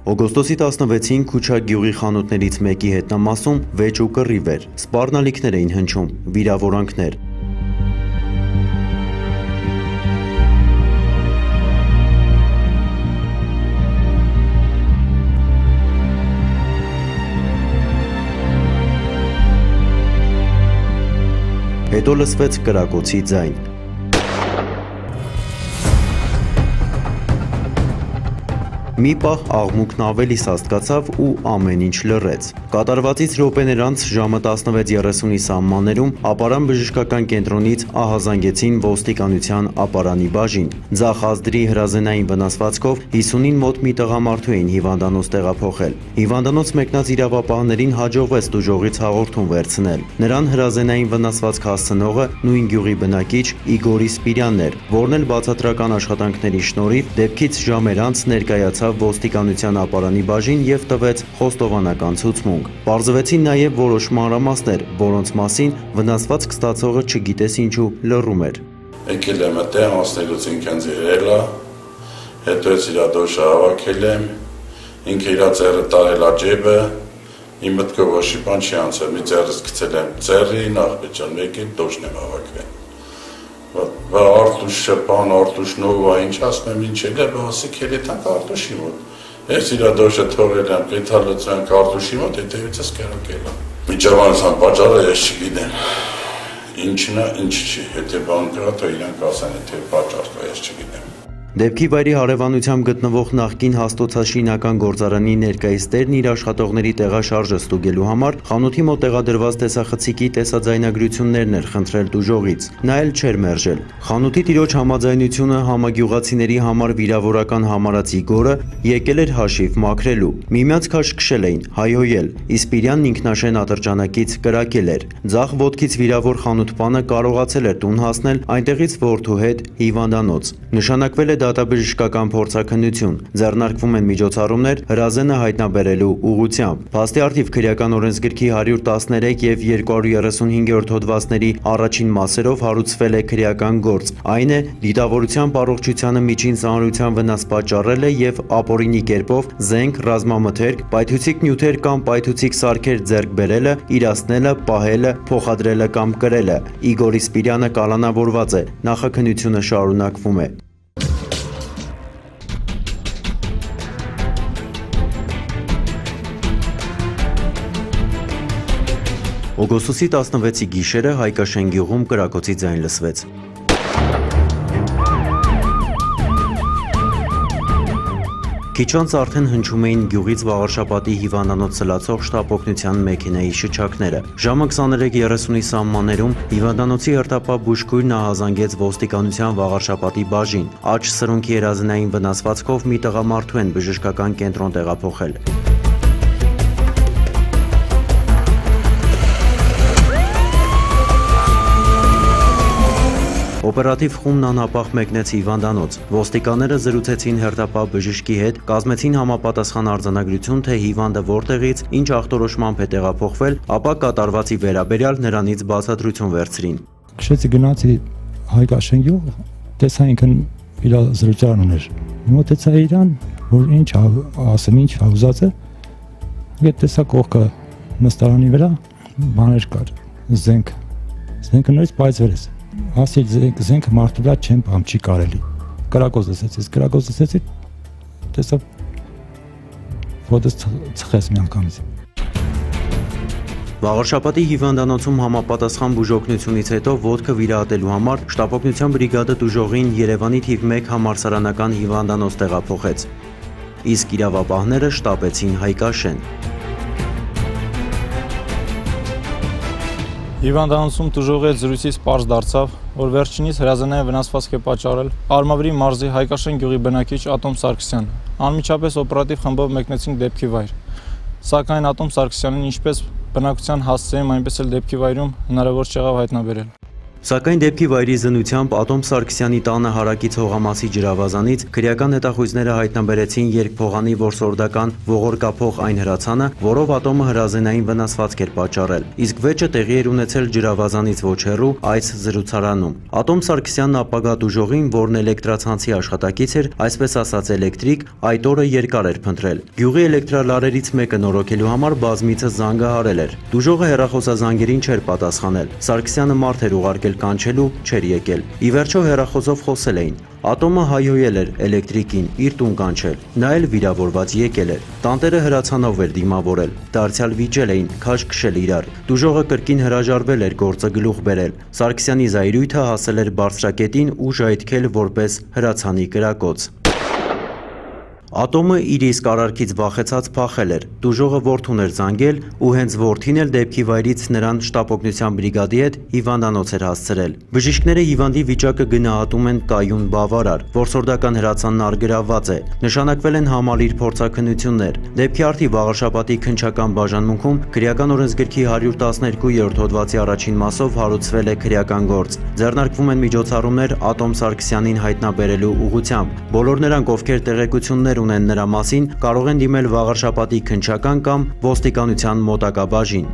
Օգոստոսի 16-ին Քուչա գյուղի խանութներից մեկի հետնամասում վեճ ու կռիվ էր, սպառնալիքներ էին հնչում, վիրավորանքներ։ Հետո լսվեց կրակոցի ձայն։ Մի պահ աղմուկն ավելի սաստկացավ ու ամեն ինչ լռեց։ Կատարվածից րոպեներ անց ժամը 16:30-ի սահմաններում ապարան բժշկական կենտրոնից ահազանգեցին ոստիկանության ապարանի բաժին։ Ձախ ազդրի հրազենային վնասվածքով 50-ին մոտ մի տղամարդու էին հիվանդանոց տեղափոխել։ Հիվանդանոց մեկնած իրավապահներին հաջողվեց տուժողից հաղորդում վերցնել։ Նրան հրազենային վնասվածք հասցնողը նույն գյուղի բնակիչ Իգորի Սպիրյանն էր, որն էլ բացատրական աշխատանքների շնորհիվ դեպքից ժամեր անց ներկայացավ ոստիկանության ապարանի բաժին եւ տվեց խոստովանական ցուցմունք։ Պարզվեցին նաեւ որոշ մանրամասներ, որոնց մասին վնասվածք ստացողը չգիտես ինչու լռում էր։ Եկել եմ այդտեղ, մասնագիտություն ինքնից երել է, հետո իր դոշը հավաքել եմ, ինքը իր ձեռը տարել է ջեբը, իմ մտքով ոչ մի բան չի անցել, մի ձեռս գցել եմ ձեռին, աղբեջան մեկին դոշն եմ հավաքվել։ Արտուշը, պան Արտուշնովա, ինչ ասում եմ, ինչ էլ է, ասեք երեթանք Արտուշի մոտ։ Ես իր դոշը թողել եմ, կեթալոցյանք Արտուշի մոտ, հետևիցս կերակել եմ։ Միջավանության պատճառը ես չգիտեմ։ Ինչն է, ինչ չի, եթե բան կա, թե իրանք ասեն, եթե պատճառ կա, ես չգիտեմ։ Դեպքի վայրի հարևանությամբ գտնվող նախկին հաստոցաշինական գործարանի ներկայիստերն իր աշխատողների տեղաշարժը ստուգելու համար խանութի մոտ տեղադրված տեսախցիկի տեսաձայնագրություններն էր խնդրել տուժողից։ Նա էլ չէր մերժել։ Խանութի տիրոջ համաձայնությունը համագյուղացիների համար վիրավորական համարած Իգորը եկել էր հաշիվ մաքրելու։ Միմյանց քաշքշել էին, հայհոյել։ Իսպիրյանն ինքնաշեն ատրճանակից կրակել էր։ Ձախ ոտքից վիրավոր խանութպանը կարողացել էր տուն հասնել, այնտեղից որդու հետ հիվանդանոց։ Նշանակվել է դատաբժշկական փորձաքննություն, ձեռնարկվում են միջոցառումներ հրազենը հայտնաբերելու ուղղությամբ։ Փաստի առթիվ քրեական օրենսգրքի 113 եւ 235-րդ հոդվածների առաջին մասերով հարուցվել է քրեական գործ։ Այն է դիտավորությամբ առողջությանը միջին ծանրության վնաս պատճառել է եւ ապօրինի կերպով զենք, ռազմամթերք, պայթուցիկ նյութեր կամ պայթուցիկ սարքեր ձեռք բերելը, իրացնելը, պահելը, փոխադրելը կամ կրելը։ Իգորի Սպիրյանը կալանավորված է։ Նախաքննությունը շարունակվում է։ Օգոստոսի 16-ի գիշերը Հայկաշեն գյուղում կրակոցի ձայն լսվեց։ Քիչ անց արդեն հնչում էին գյուղից Վաղարշապատի հիվանդանոց սլացող շտապ օգնության մեքենայի շչակները։ Ժամը 23:30-ի սահմաններում հիվանդանոցի հերթապահ բուժքույրն ահազանգեց ոստիկանության Վաղարշապատի բաժին։ Աջ սրունքի հրազենային վնասվածքով մի տղամարդու են բժշկական կենտրոն տեղափոխել։ Օպերատիվ խումբն անհապաղ մեկնեց հիվանդանոց։ Ոստիկանները զրուցեցին հերթապահ բժշկի հետ, կազմեցին համապատասխան արձանագրություն, թե հիվանդը որտեղից, ինչ ախտորոշմամբ է տեղափոխվել, ապա կատարվածի վերաբերյալ նրանից բացատրություն վերցրին։ Քշեցի գնացի Հայկաշեն գյուղ, տեսա ինքն իր զրուցարան ուներ։ Մոտեցա իրան, որ ինչ ասեմ, ինչ ուզած է։ Ետ տեսա կողքը նստարանի վրա բաներ կար, զենքը նորից պայծվեց։ Ասի զենքը մարդու վրա չեմ բամ չի կարելի։ Կրակոց լսեցի, տեսա ոտս ծխեց մի անգամից։ Վաղարշապատի հիվանդանոցում համապատասխան բուժօգնությունից հետո ոտքը վիրահատելու համար շտապօգնության բրիգադը տուժողին Երևանի թիվ 1 համալսարանական հիվանդանոց տեղափոխեց։ Իսկ իրավապահները շտապեցին Հայկաշեն։ Հիվանդանոցում տուժողի հետ զրույցից պարզ դարձավ, որ վերջինիս հրազենային վնասվածք է պատճառել Արմավրի մարզի Հայկաշեն գյուղի բնակիչ Ատոմ Սարգսյանը։ Անմիջապես օպերատիվ խմբով մեկնեցինք դեպքի վայր։ Սակայն Ատոմ Սարգսյանին ինչպես բնակության հասցեին, այնպես էլ դեպքի վայրում հնարավոր չեղավ հայտնաբերել։ Սակայն դեպքի վայրի զննությամբ Ատոմ Սարգսյանի տանը հարակից հողամասի ջրավազանից քրեական հետախույզները հայտնաբերեցին երկփողանի որսորդական ողորկափող այն հրացանը, որով Ատոմը հրազենային վնասվածք էր պատճառել, իսկ վեճը տեղի էր ունեցել ջրավազանից ոչ հեռու այս զրուցարանում։ Ատոմ Սարգսյանն ապագա դուժողին, որն էլեկտրացանցի աշխատակից էր, այսպես ասած էլեկտրիկ, այդ օրը երկար էր փնտրել։ Գյուղի էլեկտրալարերից մեկը նորոգելու համար բազմիցս զանգահարել էր։ Դուժողը հեռախոսազանգերին չէր պատասխանել։ Սարգսյանը մարդ էր ուղարկել կանչելու, չէր եկել։ Ի վերջո հեռախոսով խոսել էին։ Ատոմը հայհոյել էր էլեկտրիկին իր տուն կանչել։ Նա էլ վիրավորված եկել էր։ Տանտերը հրացանով էր դիմավորել։ Դարձյալ վիճել էին, քաշ քշել իրար։ Դուժողը կրկին հրաժարվել էր գործը գլուխ բերել։ Սարգսյանի զայրույթը հասել էր բարձրակետին ու ժայթքել որպես հրացանի կրակոց։ Ատոմը իր իսկ արարքից վախեցած փախել էր։ Դուժողը որդուն էր զանգել ու հենց որդին էլ դեպքի վայրից նրան շտապօգնության բրիգադի հետ հիվանդանոց էր հասցրել։ Բժիշկները հիվանդի վիճակը գնահատում են կայուն բավարար։ Որսորդական հրացանն առգրավված է։ Նշանակվել են համալիր փորձաքննություններ։ Դեպքի արդի Վաղարշապատի քննչական բաժանմունքում քրեական օրենսգրքի 112-րդ հոդվածի առաջին մասով հարուցվել է քրեական գործ։ Ձեռնարկվում են միջոցառումներ Ատոմ Սարգսյանին հայտնաբերելու ուղղությամբ։ Բոլոր նրանք, ովքեր տեղեկություններ ունեն նրա մասին, կարող են դիմել Վաղարշապատի քննչական կամ ոստիկանության մոտակա բաժին։